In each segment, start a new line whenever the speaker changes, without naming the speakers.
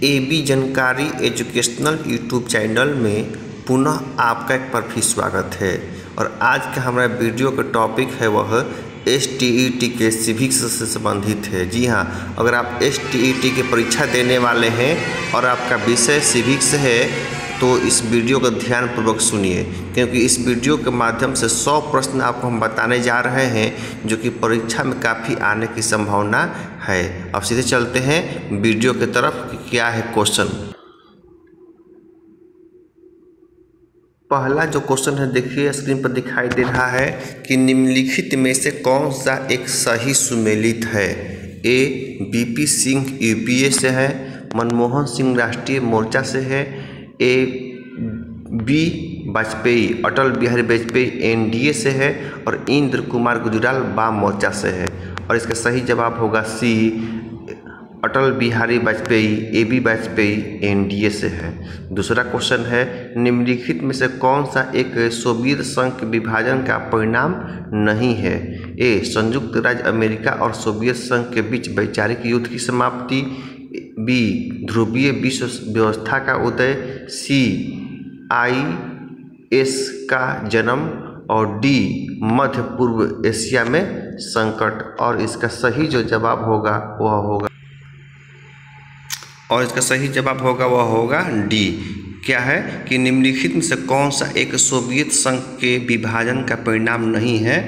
AB जानकारी educational YouTube channel में पुनः आपका एक बार फिर स्वागत है। और आज का हमारा वीडियो का टॉपिक है वह STET के सिविक्स से संबंधित है। जी हाँ, अगर आप STET की परीक्षा देने वाले हैं और आपका विषय सिविक्स है तो इस वीडियो को ध्यानपूर्वक सुनिए, क्योंकि इस वीडियो के माध्यम से 100 प्रश्न आपको हम बताने जा रहे हैं जो कि परीक्षा में काफ़ी आने की संभावना है। अब सीधे चलते हैं वीडियो की तरफ कि क्या है क्वेश्चन। पहला जो क्वेश्चन है देखिए स्क्रीन पर दिखाई दे रहा है कि निम्नलिखित में से कौन सा एक सही सुमेलित है। ए BP सिंह UPA से है, मनमोहन सिंह राष्ट्रीय मोर्चा से है, B वाजपेयी अटल बिहारी वाजपेयी NDA से है और इंद्र कुमार गुजराल वाम मोर्चा से है। और इसका सही जवाब होगा C Atal Bihari Vajpayee AB Vajpayee NDA से है। दूसरा क्वेश्चन है निम्नलिखित में से कौन सा एक सोवियत संघ के विभाजन का परिणाम नहीं है। ए संयुक्त राज्य अमेरिका और सोवियत संघ के बीच वैचारिक युद्ध की समाप्ति, B ध्रुवीय विश्व व्यवस्था का उदय, C IS का जन्म और D मध्य पूर्व एशिया में संकट। और इसका सही जो जवाब होगा वह होगा D। क्या है कि निम्नलिखित में से कौन सा एक सोवियत संघ के विभाजन का परिणाम नहीं है।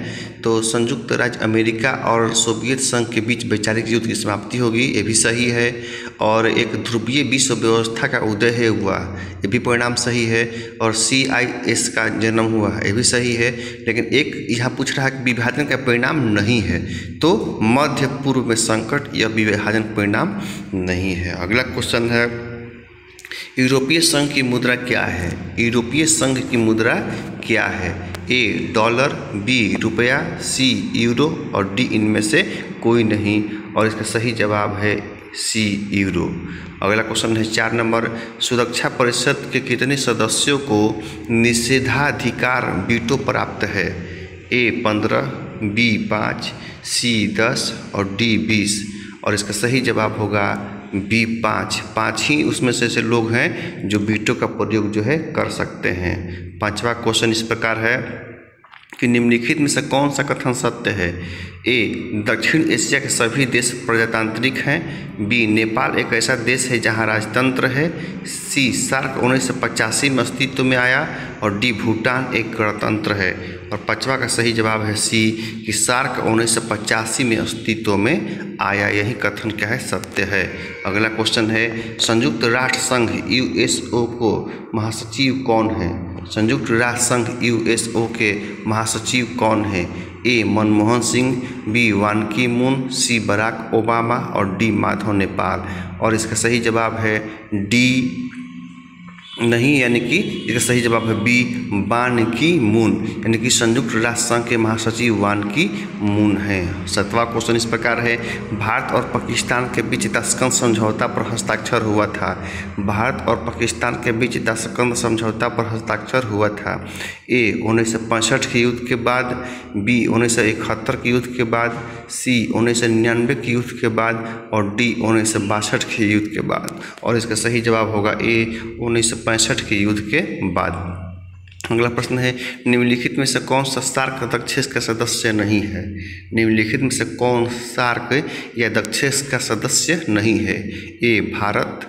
तो संयुक्त राज्य अमेरिका और सोवियत संघ के बीच वैचारिक युद्ध की समाप्ति होगी, ये भी सही है। और एक ध्रुवीय विश्व व्यवस्था का उदय हुआ, ये भी परिणाम सही है। और CIS का जन्म हुआ, ये भी सही है। लेकिन एक यहाँ पूछ रहा है कि विभाजन का परिणाम नहीं है, तो मध्य पूर्व में संकट यह विभाजन परिणाम नहीं है। अगला क्वेश्चन है यूरोपीय संघ की मुद्रा क्या है। यूरोपीय संघ की मुद्रा क्या है। ए डॉलर, B रुपया, C यूरो और D इनमें से कोई नहीं। और इसका सही जवाब है C यूरो। अगला क्वेश्चन है 4 नंबर, सुरक्षा परिषद के कितने सदस्यों को निषेधाधिकार वीटो प्राप्त है। ए 15, B 5, C 10 और D 20। और इसका सही जवाब होगा B 5 ही उसमें से ऐसे लोग हैं जो वीटो का प्रयोग जो है कर सकते हैं। 5वां क्वेश्चन इस प्रकार है कि निम्नलिखित में से कौन सा कथन सत्य है। ए दक्षिण एशिया के सभी देश प्रजातांत्रिक हैं, B नेपाल एक ऐसा देश है जहां राजतंत्र है, C सार्क 1985 में अस्तित्व में आया और D भूटान एक गणतंत्र है। और 5वां का सही जवाब है C कि सार्क 1985 में अस्तित्व में आया, यही कथन क्या है सत्य है। अगला क्वेश्चन है संयुक्त राष्ट्र संघ USO को महासचिव कौन है। संयुक्त राष्ट्र संघ USO के महासचिव कौन है। ए मनमोहन सिंह, B वान की मून, C बराक ओबामा और D माधव नेपाल। और इसका सही जवाब है D नहीं, यानी कि इसका सही जवाब है B वान की मून, यानी कि संयुक्त राष्ट्र संघ के महासचिव वान की मून हैं। 7वां क्वेश्चन इस प्रकार है भारत और पाकिस्तान के बीच ताशकंद समझौता पर हस्ताक्षर हुआ था। भारत और पाकिस्तान के बीच ताशकंद समझौता पर हस्ताक्षर हुआ था। ए 1965 के युद्ध के बाद, B 1971 के युद्ध के बाद, C 1999 के युद्ध के बाद और D 1962 के युद्ध के बाद। और इसका सही जवाब होगा ए 1965 के युद्ध के बाद। अगला प्रश्न है निम्नलिखित में से कौन सा सार्क दक्षेस का सदस्य नहीं है। निम्नलिखित में से कौन सार्क या दक्षेस का सदस्य नहीं है। ए भारत,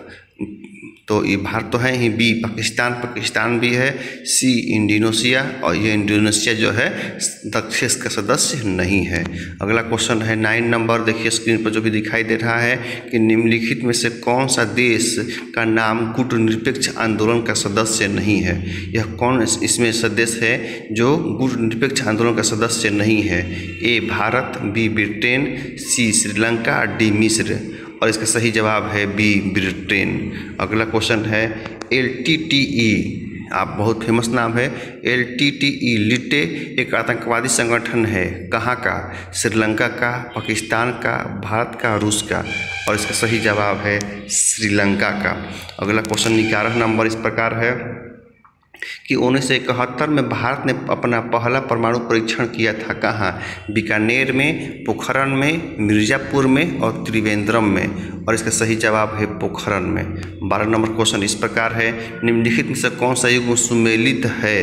तो ये भारत तो है ही, B पाकिस्तान भी है, C इंडोनेशिया और ये इंडोनेशिया जो है दक्षेस का सदस्य नहीं है। अगला क्वेश्चन है 9 नंबर, देखिए स्क्रीन पर जो भी दिखाई दे रहा है कि निम्नलिखित में से कौन सा देश का नाम गुटनिरपेक्ष आंदोलन का सदस्य नहीं है। यह कौन इसमें सदस्य है जो गुटनिरपेक्ष आंदोलन का सदस्य नहीं है। A Bharat, B Britain, C Sri Lanka, D मिस्र। और इसका सही जवाब है B ब्रिटेन। अगला क्वेश्चन है LTTE, आप बहुत फेमस नाम है। LTTE लिटे एक आतंकवादी संगठन है, कहाँ का। श्रीलंका का, पाकिस्तान का, भारत का, रूस का। और इसका सही जवाब है श्रीलंका का। अगला क्वेश्चन 11 नंबर इस प्रकार है कि 1971 में भारत ने अपना पहला परमाणु परीक्षण किया था कहाँ? बीकानेर में, पोखरण में, मिर्ज़ापुर में और त्रिवेंद्रम में। और इसका सही जवाब है पोखरण में। 12 नंबर क्वेश्चन इस प्रकार है, निम्नलिखित में से कौन सा युग्म सुमेलित है?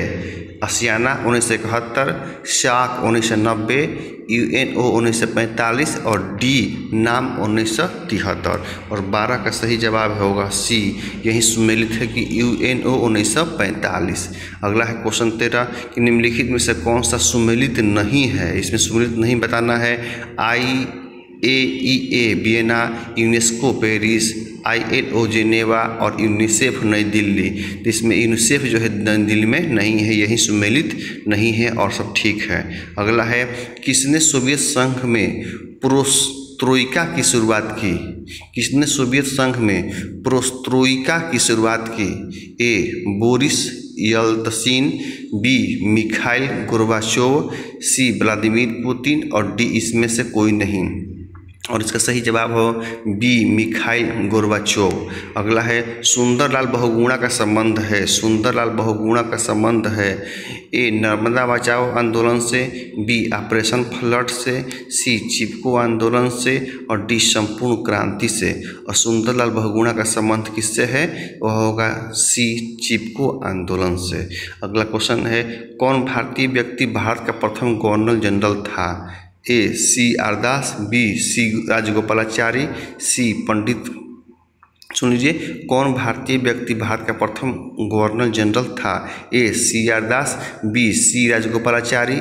आसियाना 1971, शाक 1990, यूएनओ 1945 और डी नाम 1973। और 12 का सही जवाब होगा सी, यही सुमेलित है कि यूएनओ 1945। अगला है क्वेश्चन 13 कि निम्नलिखित में से कौन सा सुमेलित नहीं है? इसमें सुमेलित नहीं बताना है। IAEA Vienna, UNESCO Paris, ILO Geneva और यूनिसेफ नई दिल्ली। तो इसमें यूनिसेफ जो है नई दिल्ली में नहीं है, यही सुमेलित नहीं है और सब ठीक है। अगला है, किसने सोवियत संघ में पेरोस्त्रोइका की शुरुआत की? किसने सोवियत संघ में पेरोस्त्रोइका की शुरुआत की? A Boris Yeltsin, B Mikhail Gorbachev, C Vladimir Putin और डी इसमें से कोई नहीं। और इसका सही जवाब हो बी मिखाइल गोर्बाचोव। अगला है, सुंदरलाल बहुगुणा का संबंध है। सुंदरलाल बहुगुणा का संबंध है ए नर्मदा बचाओ आंदोलन से, बी ऑपरेशन फ्लड से, सी चिपको आंदोलन से और डी संपूर्ण क्रांति से। और सुंदरलाल बहुगुणा का संबंध किससे है? वह होगा सी चिपको आंदोलन से। अगला क्वेश्चन है, कौन भारतीय व्यक्ति भारत का प्रथम गवर्नर जनरल था? ए सी आर दास, बी सी राजगोपालाचारी, सी पंडित। सुन लीजिए, कौन भारतीय व्यक्ति भारत का प्रथम गवर्नर जनरल था? ए सी आर दास, बी सी राजगोपालाचारी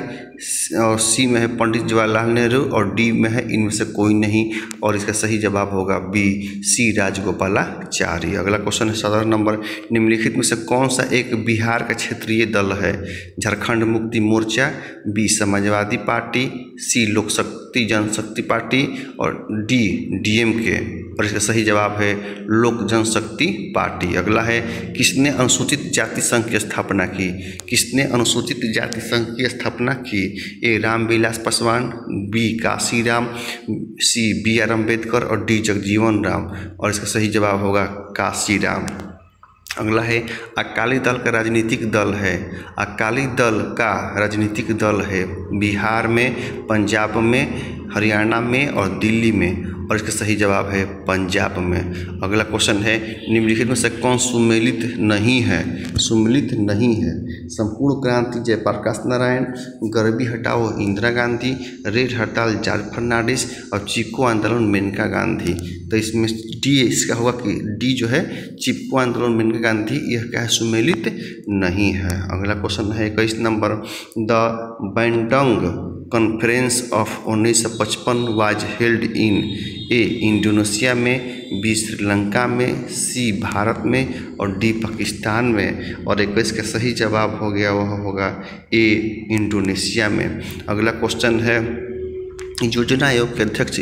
और सी में है पंडित जवाहरलाल नेहरू और डी में है इनमें से कोई नहीं। और इसका सही जवाब होगा बी सी राजगोपालाचारी। अगला क्वेश्चन है 17 नंबर, निम्नलिखित में से कौन सा एक बिहार का क्षेत्रीय दल है? झारखंड मुक्ति मोर्चा, बी समाजवादी पार्टी, सी लोक शक्ति जनशक्ति पार्टी और डी डीएमके। और इसका सही जवाब है लोक जनशक्ति पार्टी। अगला है, किसने अनुसूचित जाति संघ की स्थापना की? किसने अनुसूचित जाति संघ की स्थापना की? A Ramvilas Paswan, B Kanshiram, C B R Ambedkar और डी जगजीवन राम। और इसका सही जवाब होगा काशीराम। अगला है, अकाली दल का राजनीतिक दल है। अकाली दल का राजनीतिक दल है बिहार में, पंजाब में, हरियाणा में और दिल्ली में। और इसका सही जवाब है पंजाब में। अगला क्वेश्चन है, निम्नलिखित में से कौन सुमेलित नहीं है? सुमेलित नहीं है, संपूर्ण क्रांति जयप्रकाश नारायण, गरीबी हटाओ इंदिरा गांधी, रेड हड़ताल जॉर्ज फर्नांडिस और चिपको आंदोलन मेनका गांधी। तो इसमें डी इसका होगा कि डी जो है चिपको आंदोलन मेनका गांधी, यह क्या है? सुमेलित नहीं है। अगला क्वेश्चन है 21 number, the Bandung conference of 1955 was held in A Indonesia में, बी श्रीलंका में, सी भारत में और डी पाकिस्तान में। और 21 का सही जवाब हो गया वह होगा ए इंडोनेशिया में। अगला क्वेश्चन है, योजना आयोग के अध्यक्ष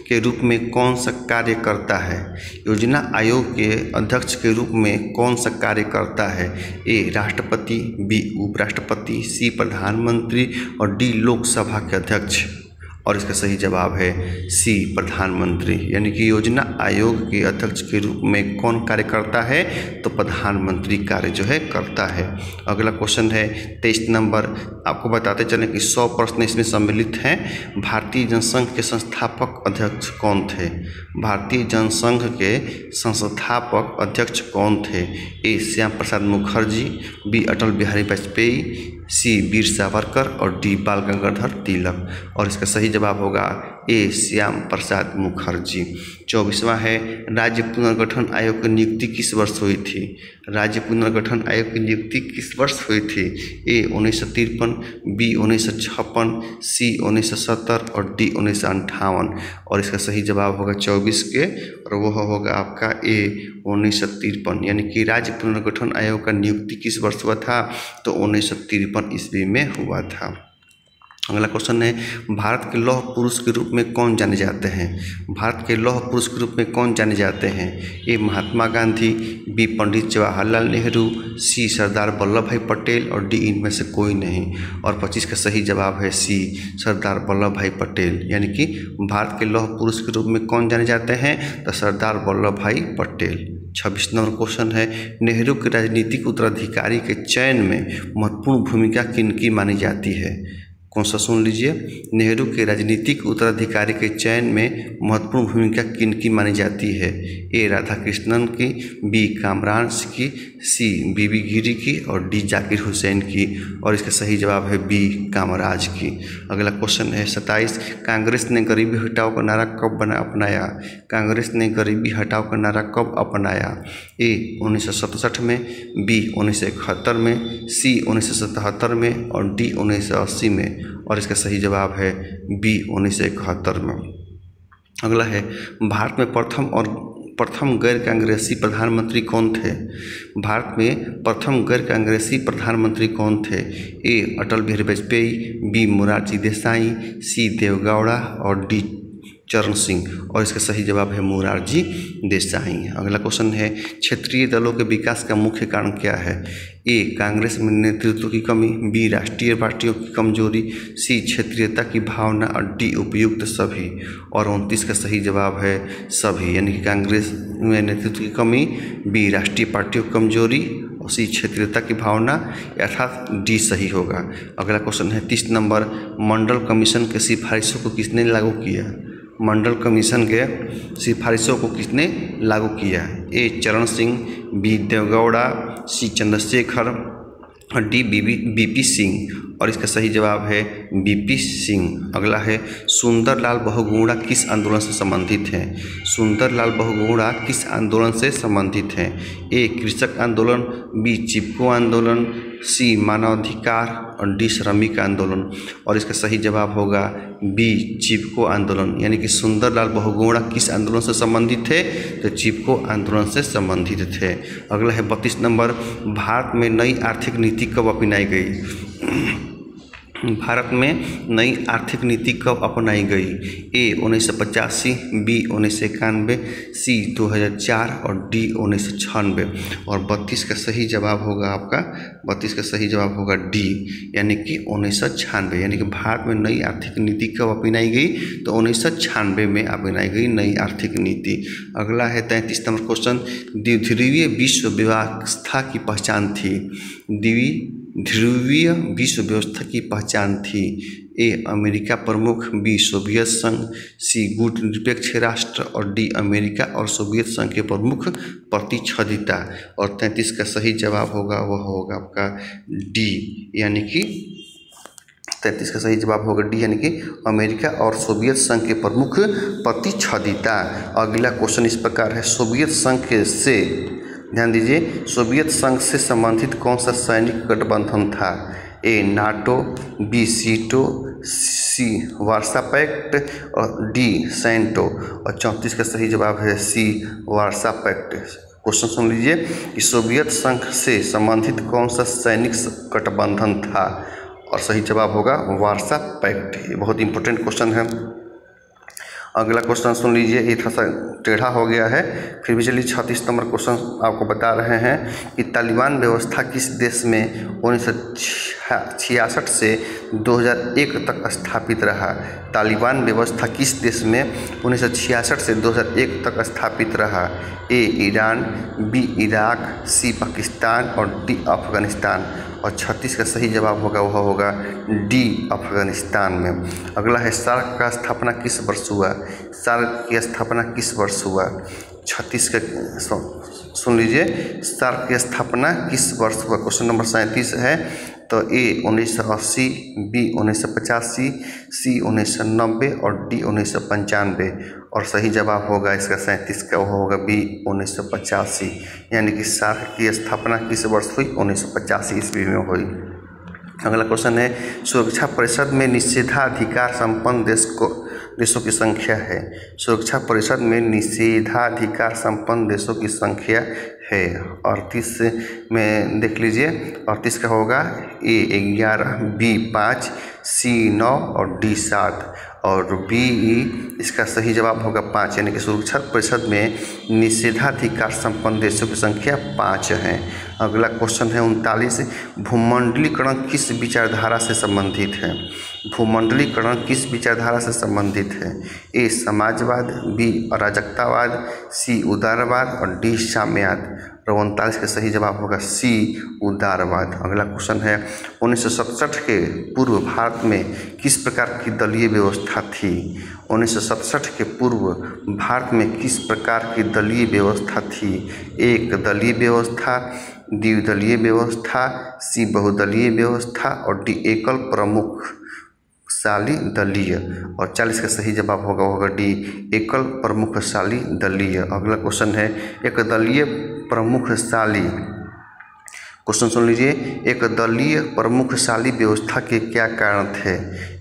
के रूप में कौन सा कार्य करता है? योजना आयोग के अध्यक्ष के रूप में कौन सा कार्य करता है? ए राष्ट्रपति, बी उपराष्ट्रपति, सी प्रधानमंत्री और डी लोकसभा के अध्यक्ष। और इसका सही जवाब है सी प्रधानमंत्री। यानी कि योजना आयोग के अध्यक्ष के रूप में कौन कार्य करता है? तो प्रधानमंत्री कार्य जो है करता है। अगला क्वेश्चन है 23 नंबर, आपको बताते चलें कि 100 प्रश्न इसमें सम्मिलित हैं। भारतीय जनसंघ के संस्थापक अध्यक्ष कौन थे? भारतीय जनसंघ के संस्थापक अध्यक्ष कौन थे? ए श्याम प्रसाद मुखर्जी, बी अटल बिहारी वाजपेयी, सी वीर सावरकर और डी बाल गंगाधर तिलक। और इसका सही जवाब होगा ए श्याम प्रसाद मुखर्जी। 24वां है, राज्य पुनर्गठन आयोग की नियुक्ति किस वर्ष हुई थी? राज्य पुनर्गठन आयोग की नियुक्ति किस वर्ष हुई थी? ए 1953, बी 1956, सी 1970 और डी 1958। और इसका सही जवाब होगा 24 के, और वह होगा आपका ए 1953। यानी कि राज्य पुनर्गठन आयोग का नियुक्ति किस वर्ष हुआ था? तो 1953 ईस्वी में हुआ था। अगला क्वेश्चन है, भारत के लौह पुरुष के रूप में कौन जाने जाते हैं? भारत के लौह पुरुष के रूप में कौन जाने जाते हैं? ए महात्मा गांधी, बी पंडित जवाहरलाल नेहरू, सी सरदार वल्लभ भाई पटेल और डी इनमें से कोई नहीं। और 25 का सही जवाब है सी सरदार वल्लभ भाई पटेल। यानी कि भारत के लौह पुरुष के रूप में कौन जाने जाते हैं? तो सरदार वल्लभ भाई पटेल। 26 नंबर क्वेश्चन है, नेहरू के राजनीतिक उत्तराधिकारी के चयन में महत्वपूर्ण भूमिका किनकी मानी जाती है? कौन सा सुन लीजिए, नेहरू के राजनीतिक उत्तराधिकारी के चयन में महत्वपूर्ण भूमिका किनकी मानी जाती है? ए राधाकृष्णन की, बी कामरान की, सी बीबी गिरी की और डी जाकिर हुसैन की। और इसका सही जवाब है बी कामराज की। अगला क्वेश्चन है 27, कांग्रेस ने गरीबी हटाओ का नारा कब अपनाया? कांग्रेस ने गरीबी हटाओ का नारा कब अपनाया? ए 1967 में, बी 1971 में, सी 1977 में और डी 1980 में। और इसका सही जवाब है बी 1971 में। अगला है, भारत में प्रथम गैर कांग्रेसी प्रधानमंत्री कौन थे? भारत में प्रथम गैर कांग्रेसी प्रधानमंत्री कौन थे? ए अटल बिहारी वाजपेयी, बी मोरारजी देसाई, सी देवगौड़ा और डी चरण सिंह। और इसका सही जवाब है मोरारजी देसाई। अगला क्वेश्चन है, क्षेत्रीय दलों के विकास का मुख्य कारण क्या है? ए कांग्रेस में नेतृत्व की कमी, बी राष्ट्रीय पार्टियों की कमजोरी, सी क्षेत्रीयता की भावना और डी उपयुक्त सभी। और 29 का सही जवाब है सभी। यानी कि कांग्रेस में नेतृत्व की कमी, बी राष्ट्रीय पार्टियों की कमजोरी और सी क्षेत्रीयता की भावना, अर्थात डी सही होगा। अगला क्वेश्चन है 30 नंबर, मंडल कमीशन के सिफारिशों को किसने लागू किया? मंडल कमीशन के सिफारिशों को किसने लागू किया? ए चरण सिंह, बी देवगौड़ा, सी चंद्रशेखर और डी बीपी सिंह। और इसका सही जवाब है बीपी सिंह। अगला है, सुंदरलाल बहुगुणा किस आंदोलन से संबंधित हैं? सुंदरलाल बहुगुणा किस आंदोलन से संबंधित हैं? ए कृषक आंदोलन, बी चिपको आंदोलन, सी मानवाधिकार और डी श्रमिक आंदोलन। और इसका सही जवाब होगा बी चिपको आंदोलन। यानी कि सुंदरलाल बहुगुणा किस आंदोलन से संबंधित थे? तो चिपको आंदोलन से संबंधित थे। अगला है 32 नंबर, भारत में नई आर्थिक नीति कब अपनाई गई? भारत में नई आर्थिक नीति कब अपनाई गई? ए 1985, बी 1991, सी 2004 और डी 1996। और 32 का सही जवाब होगा आपका, 32 का सही जवाब होगा डी, यानी कि 1996। यानी कि भारत में नई आर्थिक नीति कब अपनाई गई? तो 1996 में अपनाई गई नई आर्थिक नीति। अगला है 33 नंबर क्वेश्चन, द्विध्रुवीय विश्व व्यवस्था की पहचान थी? ध्रुवीय विश्व व्यवस्था की पहचान थी? ए अमेरिका प्रमुख, बी सोवियत संघ, सी गुट निरपेक्ष राष्ट्र और डी अमेरिका और सोवियत संघ के प्रमुख प्रतिस्पर्धिता। और 33 का सही जवाब होगा वह होगा आपका डी, यानी कि 33 का सही जवाब होगा डी, यानी कि अमेरिका और सोवियत संघ के प्रमुख प्रतिस्पर्धिता। अगला क्वेश्चन इस प्रकार है, सोवियत संघ से, ध्यान दीजिए, सोवियत संघ से संबंधित कौन सा सैनिक गठबंधन था? ए नाटो, बी सीटो, सी वार्सा पैक्ट और डी सैंटो। और 34 का सही जवाब है सी वार्सा पैक्ट। क्वेश्चन सुन लीजिए कि सोवियत संघ से संबंधित कौन सा सैनिक गठबंधन था? और सही जवाब होगा वार्सा पैक्ट। ये बहुत इंपॉर्टेंट क्वेश्चन है। अगला क्वेश्चन सुन लीजिए, ये थोड़ा सा टेढ़ा हो गया है, फिर भी चलिए 36 नंबर क्वेश्चन आपको बता रहे हैं कि तालिबान व्यवस्था किस देश में 1966 से 2001 तक स्थापित रहा? तालिबान व्यवस्था किस देश में 1966 से 2001 तक स्थापित रहा? ए ईरान, बी इराक, सी पाकिस्तान और डी अफगानिस्तान। और 36 का सही जवाब होगा वह होगा डी अफगानिस्तान में। अगला है, सार्क का स्थापना किस वर्ष हुआ? सार्क की स्थापना किस वर्ष हुआ? 36 का सुन लीजिए, सार्क की स्थापना किस वर्ष हुआ? क्वेश्चन नंबर 37 है। तो ए 1980, बी 1985, सी 1990 और डी 1995। और सही जवाब होगा इसका 37 का, वो होगा बी 1985। यानी कि सार्क की स्थापना किस वर्ष हुई? 1985 ईस्वी में हुई। अगला क्वेश्चन है, सुरक्षा परिषद में निषेधाधिकार संपन्न देशों की संख्या है। सुरक्षा परिषद में निषेधाधिकार संपन्न देशों की संख्या है 38 में देख लीजिए। 38 का होगा A 11, B 5, C 9 और D 7 और B इसका सही जवाब होगा 5, यानी कि सुरक्षा परिषद में निषेधाधिकार संपन्न देशों की संख्या 5 है। अगला क्वेश्चन है 39, भूमंडलीकरण किस विचारधारा से संबंधित है? भूमंडलीकरण किस विचारधारा से संबंधित है? A समाजवाद, B अराजकतावाद, C उदारवाद और D साम्यवाद। 39 का सही जवाब होगा C उदारवाद। अगला क्वेश्चन है 1967 के पूर्व भारत में किस प्रकार की दलीय व्यवस्था थी? 1967 के पूर्व भारत में किस प्रकार की दलीय व्यवस्था थी? एक दलीय व्यवस्था, द्विदलीय व्यवस्था, C बहुदलीय व्यवस्था और D एकल प्रमुख शाली दलीय। और 40 का सही जवाब होगा D एकल प्रमुखशाली दलीय। अगला क्वेश्चन है एक दलीय प्रमुखशाली, क्वेश्चन सुन लीजिए, एक दलीय प्रमुखशाली व्यवस्था के क्या कारण थे?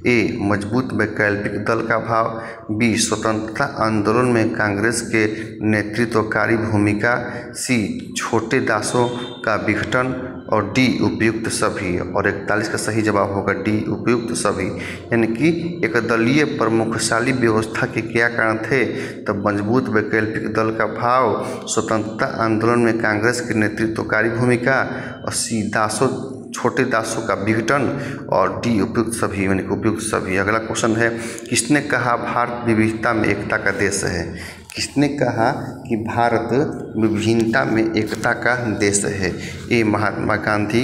A मजबूत वैकल्पिक दल का भाव, B स्वतंत्रता आंदोलन में कांग्रेस के नेतृत्वकारी भूमिका, C छोटे दासों का विघटन और D उपयुक्त सभी। और 41 का सही जवाब होगा D उपयुक्त सभी। यानी कि एक दलीय प्रमुखशाली व्यवस्था के क्या कारण थे? तो मजबूत वैकल्पिक दल का भाव, स्वतंत्रता आंदोलन में कांग्रेस की नेतृत्वकारी भूमिका और C छोटे दासों का विघटन और D उपयुक्त सभी, यानी कि उपयुक्त सभी। अगला क्वेश्चन है किसने कहा भारत विविधता में एकता का देश है? किसने कहा कि भारत विभिन्नता में एकता का देश है? A Mahatma Gandhi,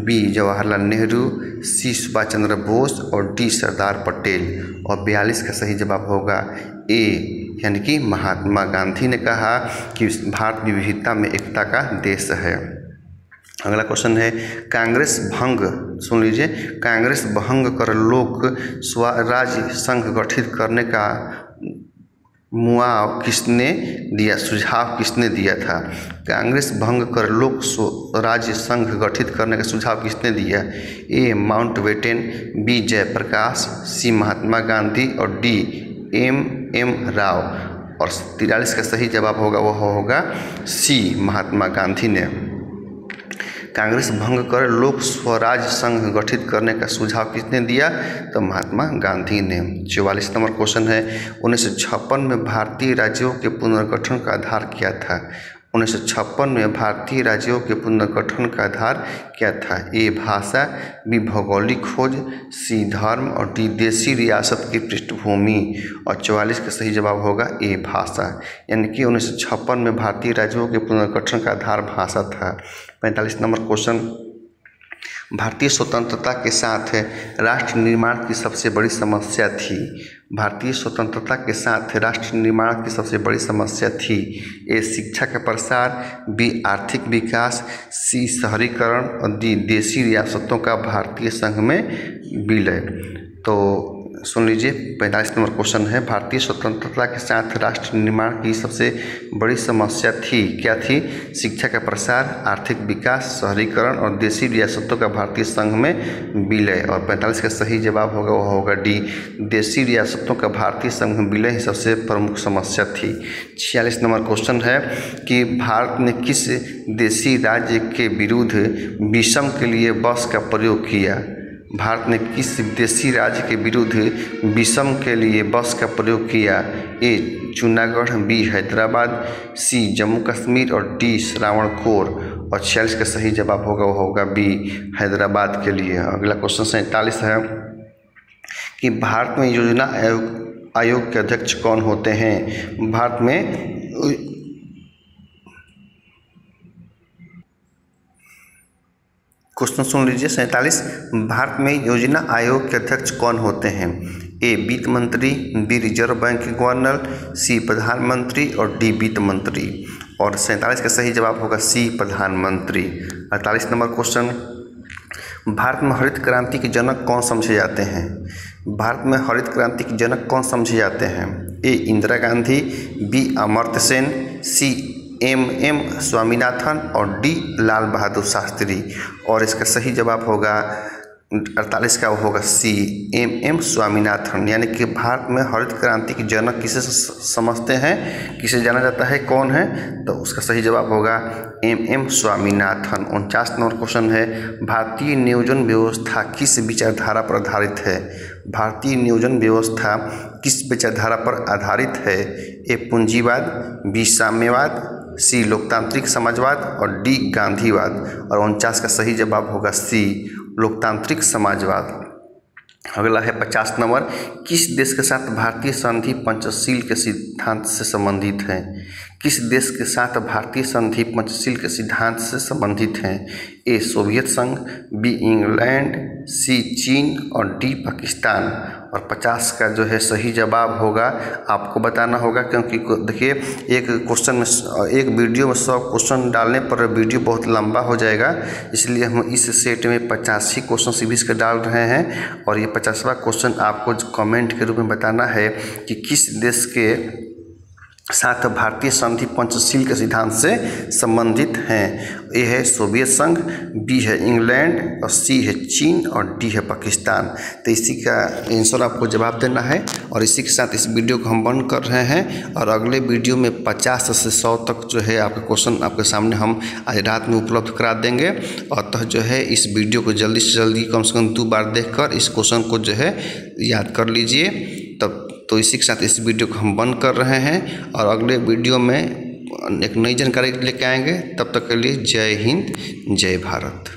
B Jawaharlal Nehru, C Subhash Chandra Bose और D सरदार पटेल। और 42 का सही जवाब होगा A, यानी कि महात्मा गांधी ने कहा कि भारत विविधता में एकता का देश है। अगला क्वेश्चन है कांग्रेस भंग, सुन लीजिए, कांग्रेस भंग कर लोक स्वराज्य संघ गठित करने का मुआव किसने दिया, सुझाव किसने दिया था? कांग्रेस भंग कर लोक स्वराज्य संघ गठित करने का सुझाव किसने दिया? A Mountbatten, B Jayaprakash, C Mahatma Gandhi और D M राव। और 43 का सही जवाब होगा वह होगा C महात्मा गांधी ने। कांग्रेस भंग कर लोक स्वराज संघ गठित करने का सुझाव किसने दिया? तो महात्मा गांधी ने। 44 नंबर क्वेश्चन है 1956 में भारतीय राज्यों के पुनर्गठन का आधार क्या था? 1956 में भारतीय राज्यों के पुनर्गठन का आधार क्या था? A भाषा, B भौगोलिक खोज, C धर्म और D देशी रियासत की पृष्ठभूमि। और 44 का सही जवाब होगा A भाषा, यानी कि 1956 में भारतीय राज्यों के पुनर्गठन का आधार भाषा था। 45 नंबर क्वेश्चन भारतीय स्वतंत्रता के साथ राष्ट्र निर्माण की सबसे बड़ी समस्या थी? भारतीय स्वतंत्रता के साथ राष्ट्र निर्माण की सबसे बड़ी समस्या थी। A शिक्षा का प्रसार, B आर्थिक विकास, C शहरीकरण और D देशी रियासतों का भारतीय संघ में विलय। तो सुन लीजिए 45 नंबर क्वेश्चन है भारतीय स्वतंत्रता के साथ राष्ट्र निर्माण की सबसे बड़ी समस्या थी, क्या थी? शिक्षा का प्रसार, आर्थिक विकास, शहरीकरण और देशी रियासतों का भारतीय संघ में विलय। और 45 का सही जवाब होगा वह होगा D देशी रियासतों का भारतीय संघ में विलय ही सबसे प्रमुख समस्या थी। 46 नंबर क्वेश्चन है कि भारत ने किस देशी राज्य के विरुद्ध विषम के लिए बस का प्रयोग किया? भारत ने किस देशी राज्य के विरुद्ध विषम के लिए बस का प्रयोग किया? A Junagadh, B Hyderabad, C Jammu Kashmir और D श्रावणकोर। और 46 का सही जवाब होगा वो होगा B हैदराबाद के लिए। अगला क्वेश्चन 47 है कि भारत में योजना आयोग के अध्यक्ष कौन होते हैं? भारत में क्वेश्चन सुन लीजिए 47, भारत में योजना आयोग के अध्यक्ष कौन होते हैं? A वित्त मंत्री, B रिजर्व बैंक के गवर्नर, C प्रधानमंत्री और D वित्त मंत्री। और 47 का सही जवाब होगा C प्रधानमंत्री। 48 नंबर क्वेश्चन भारत में हरित क्रांति के जनक कौन समझे जाते हैं? भारत में हरित क्रांति के जनक कौन समझे जाते हैं? A Indira Gandhi, B Amartya Sen, C M Swaminathan और D लाल बहादुर शास्त्री। और इसका सही जवाब होगा 48 का होगा सी, MM स्वामीनाथन। यानी कि भारत में हरित क्रांति की जनक किसे समझते हैं, किसे जाना जाता है, कौन है, तो उसका सही जवाब होगा MM स्वामीनाथन। 49 नंबर क्वेश्चन है, भारतीय नियोजन व्यवस्था किस विचारधारा पर आधारित है? भारतीय नियोजन व्यवस्था किस विचारधारा पर आधारित है? ए पूंजीवाद, बी साम्यवाद, सी लोकतांत्रिक समाजवाद और डी गांधीवाद। और 49 का सही जवाब होगा सी लोकतांत्रिक समाजवाद। अगला है 50 नंबर, किस देश के साथ भारतीय संधि पंचशील के सिद्धांत से संबंधित है? किस देश के साथ भारतीय संधि पंचशील के सिद्धांत से संबंधित है? ए सोवियत संघ, बी इंग्लैंड, सी चीन और डी पाकिस्तान। और 50 का जो है सही जवाब होगा, आपको बताना होगा, क्योंकि देखिए एक क्वेश्चन में, एक वीडियो में 100 क्वेश्चन डालने पर वीडियो बहुत लंबा हो जाएगा, इसलिए हम इस सेट में 85 क्वेश्चन सीरीज के डाल रहे हैं। और ये 50वां क्वेश्चन आपको कमेंट के रूप में बताना है कि किस देश के साथ भारतीय संधि पंचशील के सिद्धांत से संबंधित हैं। ए है सोवियत संघ, बी है इंग्लैंड और सी है चीन और डी है पाकिस्तान। तो इसी का आंसर आपको जवाब देना है। और इसी के साथ इस वीडियो को हम बंद कर रहे हैं और अगले वीडियो में 50 से 100 तक जो है आपके क्वेश्चन आपके सामने हम आज रात में उपलब्ध करा देंगे। और तो जो है इस वीडियो को जल्दी से जल्दी कम से कम 2 बार देखकर इस क्वेश्चन को जो है याद कर लीजिए। तब तो इसी के साथ इस वीडियो को हम बंद कर रहे हैं और अगले वीडियो में एक नई जानकारी लेके आएंगे। तब तक के लिए जय हिंद, जय भारत।